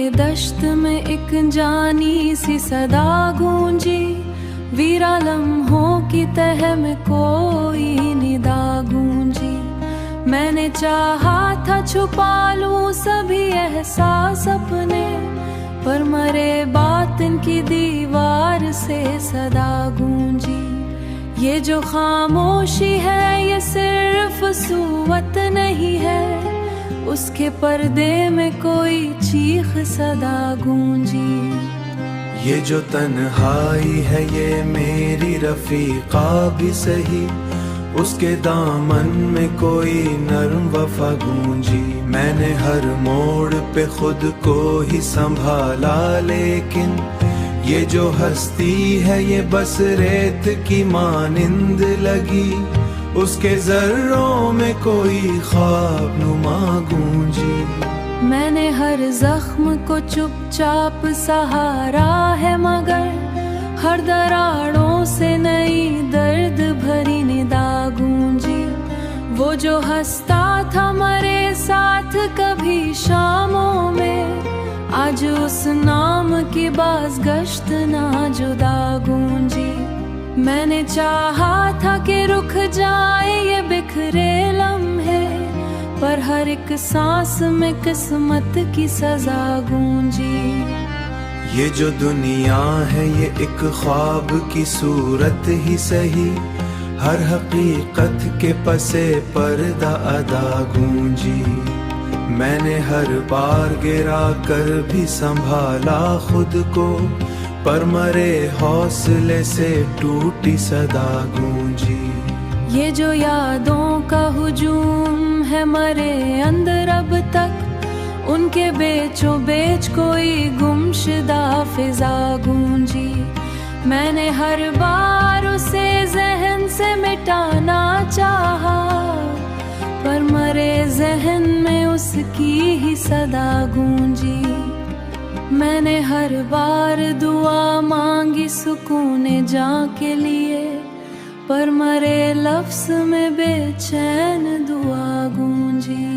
दश्त में एक जानी सी सदा गूंजी, वीरा लम्हों की तह में कोई निदा गूंजी। मैंने चाहा था छुपा लूं सभी एहसास अपने, पर मरे बातिन की दीवार से सदा गूंजी। ये जो खामोशी है ये सिर्फ सूवत नहीं है, उसके पर्दे में कोई चीख सदा गूंजी। ये जो तन्हाई है ये मेरी रफीका भी सही, उसके दामन में कोई नर्म वफा गूंजी। मैंने हर मोड़ पे खुद को ही संभाला, लेकिन ये जो हस्ती है ये बस रेत की मानिंद लगी, उसके जर्रों में कोई ख्वाब नुमा गूंजी। मैंने हर जख्म को चुपचाप सहारा है, मगर हर दरारों से नई दर्द भरी निदा गूंजी। वो जो हंसता था मरे साथ कभी शामों में, आज उस नाम की बाज़गश्त ना जुदा गूंजी। मैंने चाहा था कि रुक जाए ये बिखरे लम्हे, पर हर एक सांस में किस्मत की सजा गूंजी। ये जो दुनिया है ये एक ख्वाब की सूरत ही सही, हर हकीकत के पसे पर्दा अदा गूंजी। मैंने हर बार गिरा कर भी संभाला खुद को, पर मरे हौसले से टूटी सदा गूंजी। ये जो यादों का हुजूम है मरे अंदर अब तक, उनके बेचो बेच कोई गुमशुदा फिजा गूंजी। मैंने हर बार उसे जहन से मिटाना चाहा, पर मरे जहन में उसकी ही सदा गूंजी। मैंने हर बार दुआ मांगी सुकून जां के लिए, पर मरे लफ्ज़ में बेचैन दुआ गूंजी।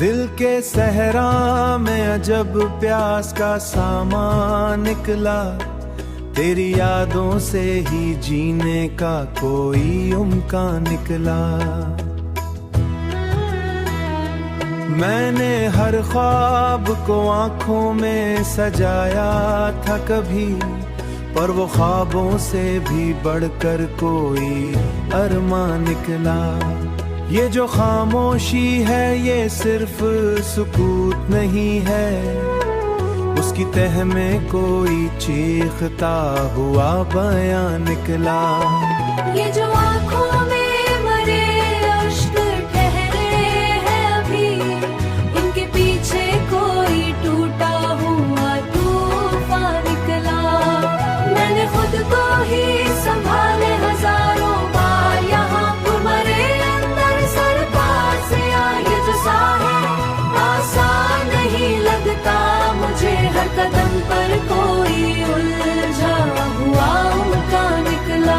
दिल के सहरा में अजब प्यास का सामान निकला, तेरी यादों से ही जीने का कोई उम्कान निकला। मैंने हर ख्वाब को आंखों में सजाया था कभी, पर वो ख्वाबों से भी बढ़कर कोई अरमान निकला। ये जो खामोशी है ये सिर्फ सुकूत नहीं है, उसकी तह में कोई चीखता हुआ बयान निकला। ये जो आँखों में मरे अश्क ठहरे हैं अभी, इनके पीछे कोई टूटा हुआ तूफान निकला। मैंने खुद को ही संभाले हजारों बार, यहाँ मरे आसान नहीं लगता मुझे, हर कदम पर कोई उलझा हुआ उनका निकला।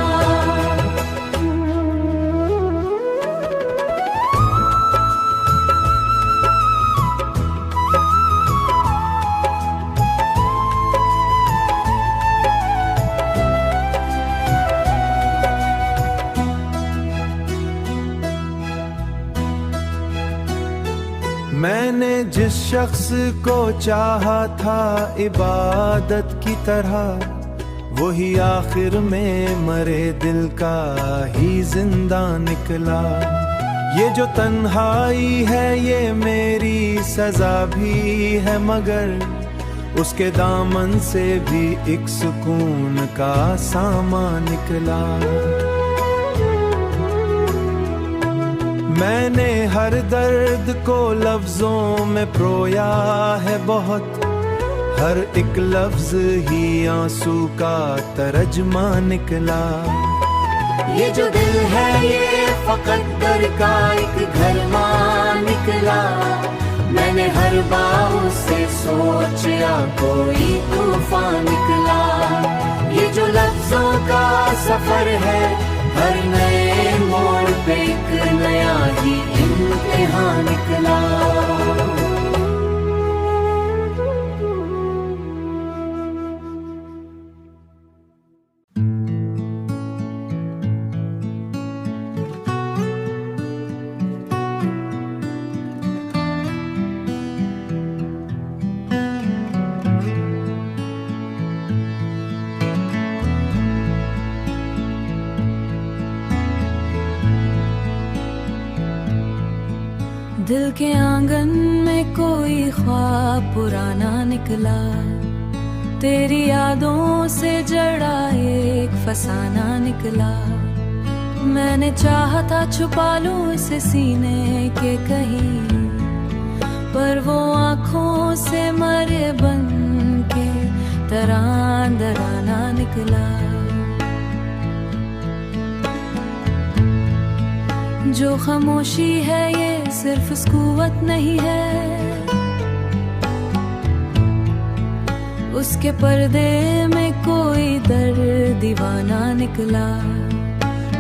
मैंने जिस शख्स को चाहा था इबादत की तरह, वही आखिर में मरे दिल का ही जिंदा निकला। ये जो तन्हाई है ये मेरी सजा भी है, मगर उसके दामन से भी एक सुकून का सामान निकला। मैंने हर दर्द को लफ्जों में प्रोया है बहुत, हर एक लफ्ज ही आंसू का तर्जमा निकला। ये जो दिल है ये फकत दर का एक घर मान निकला। मैंने हर बार से सोचा कोई तूफान निकला। ये जो लफ्जों का सफर है हर नए मोड़ पे एक नया ही इम्तिहान निकला। दिल के आंगन में कोई ख्वाब पुराना निकला। तेरी यादों से जड़ा एक फसाना निकला। मैंने चाहा था छुपा लूं इसे सीने के कहीं, पर वो आँखों से मरे बन के तराना निकला। जो खामोशी है ये सिर्फ सुकूवत नहीं है, उसके पर्दे में कोई दर्द दीवाना निकला।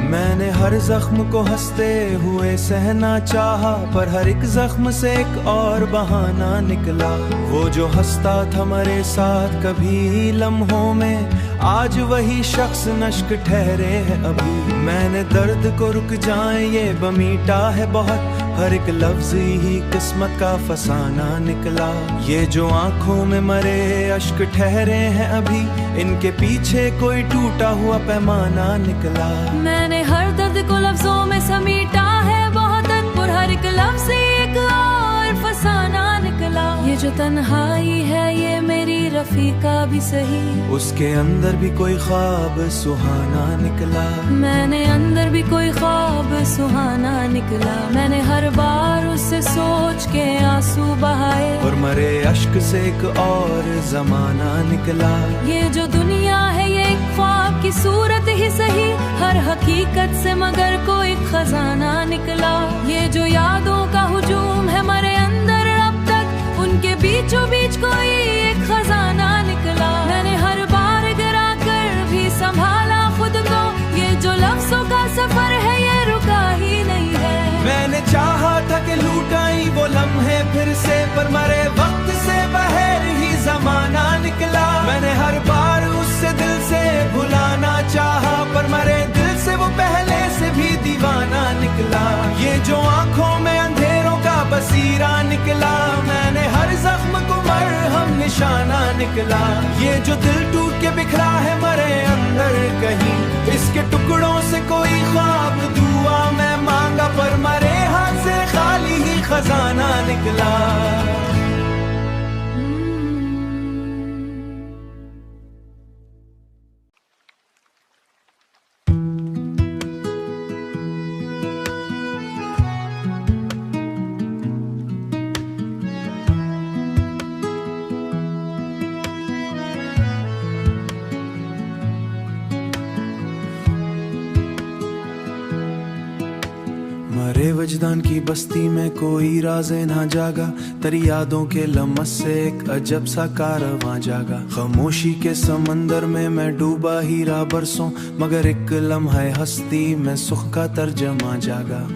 मैंने हर जख्म को हंसते हुए सहना चाहा, पर हर एक जख्म से एक और बहाना निकला। वो जो हंसता था मेरे साथ कभी लम्हों में, आज वही शख्स नश्क ठहरे है अभी। मैंने दर्द को रुक जाए ये बमीटा है बहुत, हर एक लफ्ज ही किस्मत का फसाना निकला। ये जो आंखों में मरे अश्क ठहरे हैं अभी, इनके पीछे कोई टूटा हुआ पैमाना निकला। मैंने हर दर्द को लफ्जों में समीटा है बहुत, पर हर एक लफ्ज एक और फसाना निकला। ये जो तन्हाई है ये मेरी रफीका भी सही, उसके अंदर भी कोई ख्वाब सुहाना निकला। मैंने अंदर भी कोई ख्वाब सुहाना निकला। मैंने हर बार उससे सोच के आंसू बहाए, और मरे अश्क से एक और जमाना निकला। ये जो दुनिया है ये एक ख्वाब की सूरत ही सही, हर हकीकत से मगर कोई खजाना निकला। ये जो यादों का हुजूम है मरे अंदर अब तक, उनके बीचों बीच कोई एक खजाना निकला। मैंने हर बार गिरा कर भी संभाला खुद को, ये जो लफ्जों का सफर है ये रुका ही नहीं है। मैंने चाहा था कि लूटाई वो लम्हे फिर से, पर मरे वक्त से बहर ही जमाना निकला। मैंने हर बार उससे दिल से भुलाना चाहा, पर मरे दिल से वो पहले से भी दीवाना निकला। ये जो आंखों में अंधेरों का बसीरा निकला, मैंने हर जख्म को मरहम निशाना निकला। ये जो दिल टूट के बिखरा है मरे अंदर कहीं, इसके टुकड़ों से कोई ख्वाब दुआ मैं मांगा, पर मरे हाथ से खाली ही खजाना निकला। मरे वजदान की बस्ती में कोई राज़े ना जागा, तेरी यादों के लम्स से एक अजब सा कारवां जागा। खामोशी के समंदर में मैं डूबा ही रहा बरसों, मगर एक लम्हा हस्ती में सुख का तर्जमा जागा।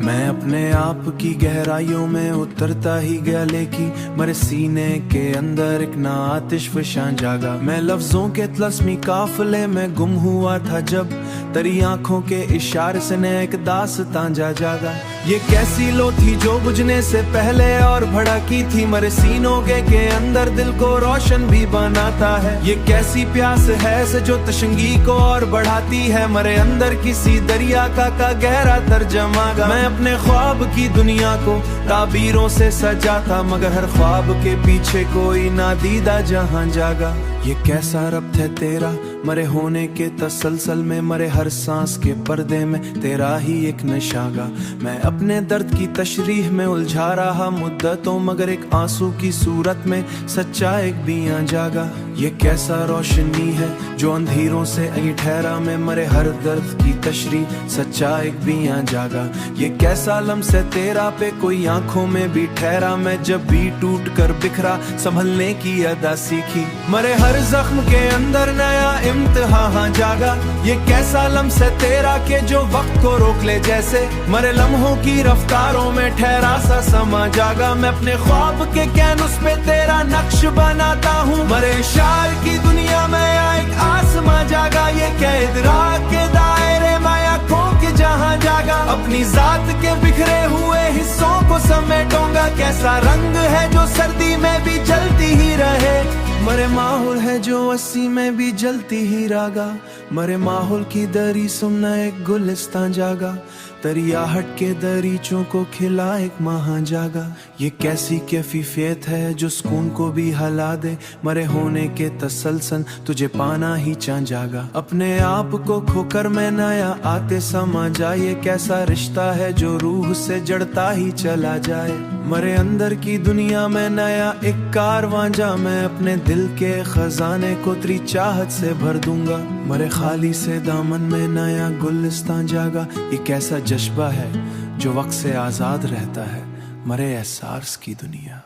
मैं अपने आप की गहराइयों में उतरता ही गया, लेकिन मेरे सीने के अंदर एक ना आतिश फशां जागा। मैं लफ्जों के तलस्मी काफिले में गुम हुआ था जब, तेरी आंखों के इशारे से नया एक दास्तां जागा। ये कैसी लो थी जो बुझने से पहले और भड़की थी, मेरे सीनों के अंदर दिल को रोशन भी बनाता है। ये कैसी प्यास है से जो तशंगी को और बढ़ाती है, मेरे अंदर किसी दरिया का गहरा तर्जमागा। मैं अपने ख्वाब की दुनिया को ताबीरों से सजाता, मगर हर ख्वाब के पीछे कोई नादीदा जहां जागा। ये कैसा रब्त है तेरा मरे होने के तसलसल में, मरे हर सांस के पर्दे में तेरा ही एक नशागा। मैं अपने दर्द की तशरीह में उलझा रहा मुद्दतों, मगर एक आंसू की सूरत में सच्चा एक बियां जागा। ये कैसा रोशनी है जो अंधेरों से आई ठहरा, में मरे हर दर्द की तशरीह सच्चा एक बियां जागा। ये कैसा लम्स है तेरा पे कोई आंखों में भी ठहरा, मैं जब भी टूट कर बिखरा संभलने की अदा सीखी। मरे हर जख्म के अंदर नया इम्तिहान जागा। ये कैसा लम्स है तेरा के जो वक्त को रोक ले जैसे, मरे लम्हों की रफ्तारों में ठहरा सा समा जागा। मैं अपने ख्वाब के कैनवस पे तेरा नक्श बनाता हूँ, मरे शार की दुनिया में एक आसमां जागा। ये कैद रात के दायरे माया खो के जहां जागा, अपनी जात के बिखरे हुए हिस्सों को समेटूंगा। कैसा रंग है जो सर्दी में भी जलती ही रहे, मरे माहौल है जो 80 में भी जलती ही रागा। मरे माहौल की दरी सुनना एक गुलिस्तान जागा, तरियाहट के दरीचों को खिला एक महां जागा। ये कैसी कैफियत है जो सुकून को भी हला दे, मरे होने के तसलसल तुझे पाना ही चाह जागा। अपने आप को खोकर मैं नया आते समा जाए, ये कैसा रिश्ता है जो रूह से जड़ता ही चला जाए। मरे अंदर की दुनिया में नया एक कारवां जा, मैं अपने दिल के खजाने को तेरी चाहत से भर दूंगा। मरे खाली से दामन में नया गुलिस्तान जागा। ये कैसा जज्बा है जो वक्त से आजाद रहता है, मरे एहसास की दुनिया।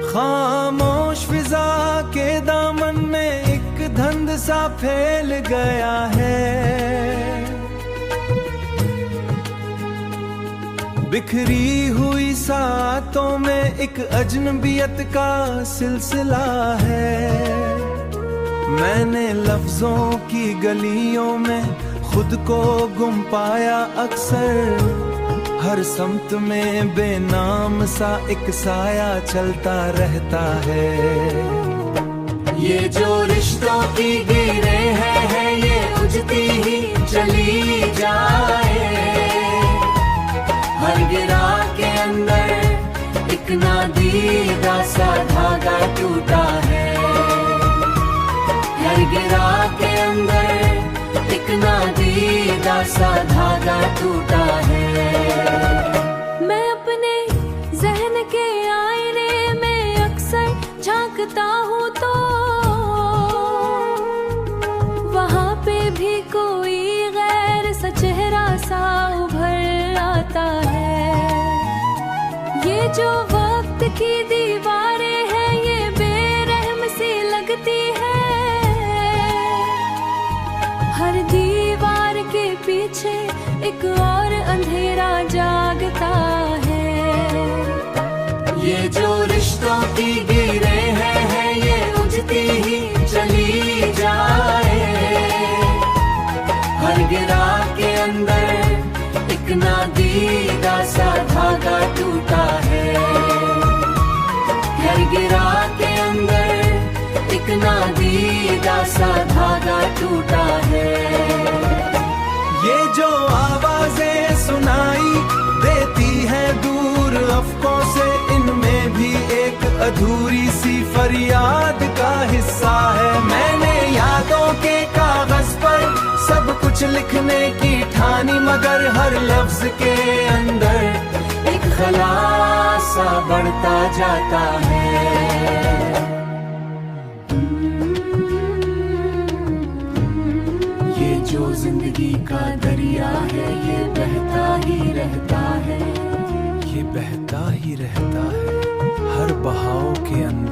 खामोश फिजा के दामन में एक धुंध सा फैल गया है, बिखरी हुई सातों में एक अजनबियत का सिलसिला है। मैंने लफ्जों की गलियों में खुद को गुम पाया अक्सर, हर समत में बेनाम सा एक साया चलता रहता है। ये जो रिश्तों की गिरें है ये उजती ही चली जाए, हर गिरा के अंदर एक नादीदा सा धागा टूटा है, हर गिरा के अंदर एक नादीदा सा धागा टूटा है। मैं अपने जहन के आईने में अक्सर झांकता हूँ तो वहाँ पे भी कोई गैर सा चेहरा सा उभर आता है। ये जो वक्त की दीवारें हैं ये बेरहम सी लगती है, हर दीवार के पीछे एक और अंधेरा जागता है। ये जो रिश्तों की गिरें है ये उजती ही चली जाए, हर गिरा के अंदर एक नादीदा सा धागा टूटा है, हर गिरा के अंदर एक नादीदा सा धागा टूटा है। ये जो आवाजें सुनाई देती है दूर अफकों से, इनमें भी एक अधूरी सी फरियाद का हिस्सा है। मैंने यादों के कागज पर सब कुछ लिखने की ठानी, मगर हर लफ्ज के अंदर एक खलासा बढ़ता जाता है। जो जिंदगी का दरिया है ये बहता ही रहता है, ये बहता ही रहता है, हर बहाव के अंदर